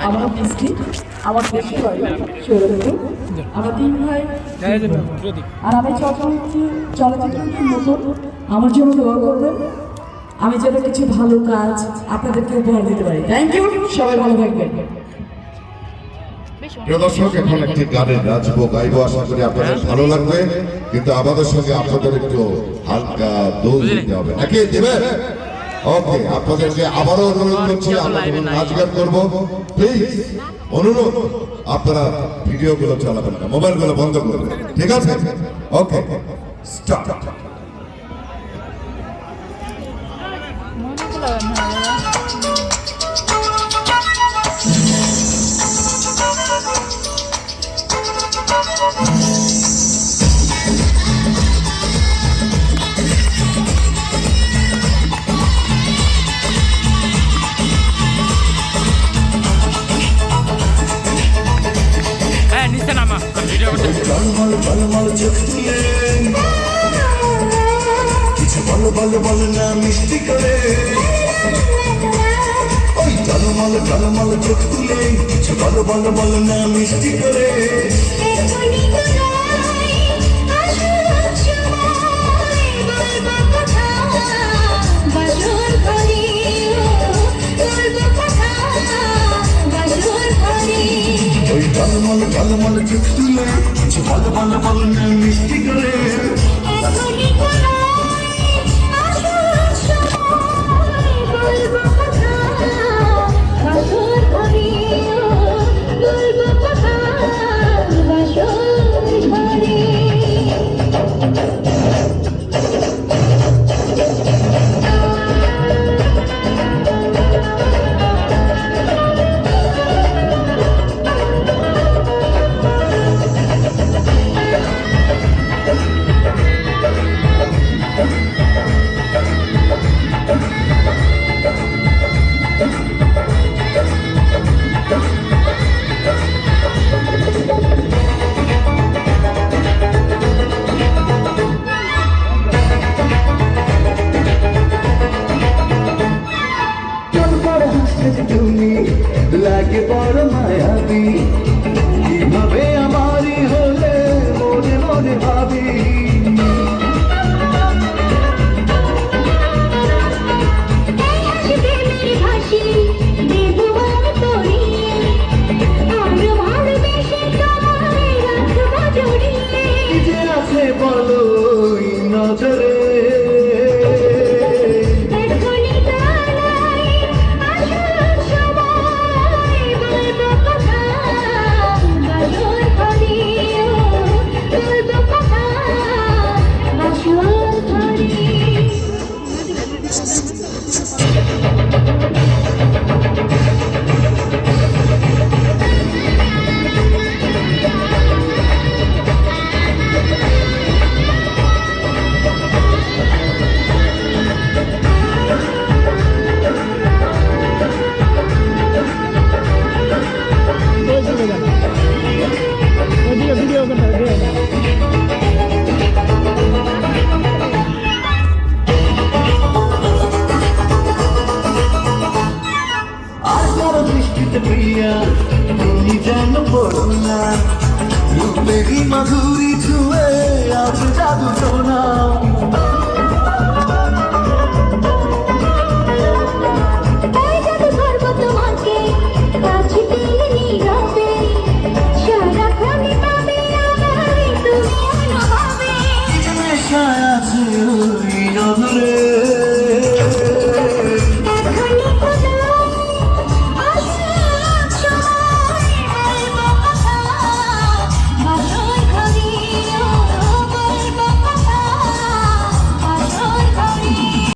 আমার মিষ্টি, আমার দেশে বাড়ি শৈলপুর। আমরা 3 ভাই আর আমি চলচ্চিত্র নতুন। আমার জন্য দোয়া করবেন, আমি যেন কিছু ভালো কাজ আপনাদেরকে উপহার দিতে পারি। থ্যাংক ইউ, সবাই ভালো থাকবেন। প্রিয় দর্শক, এখন একটি গানের নাচবো গাইবো, আশা করি আপনাদের ভালো লাগবে, কিন্তু আমাদের সঙ্গে আপনাদের একটু হালকা দোল দিতে হবে, নাকি দেবেন? ওকে, আপনাদেরকে আবারও অনুরোধ করছি, আমরা নাচ গান করবো, প্লিজ অনুরোধ, আপনারা ভিডিওগুলো চালাবেন না, মোবাইলগুলো বন্ধ করবেন, ঠিক আছে? ওকে, স্টার্ট। বল বল বল চোখ তুলে কিছু বল বল বল না মিষ্টি করে, ওই টলমল টলমল চোখ তুলে কিছু বল বল বল না মিষ্টি করে। ওই টলমল টলমল চোখ তুলে কিছু বল বল বল না মিষ্টি করে। তুমি লাগে বড় মায়াবী, কিভাবে আমারই হলে মনে মনে ভাবি। যে আছে বলো নজরে, আর কারো দৃষ্টিতে প্রিয়া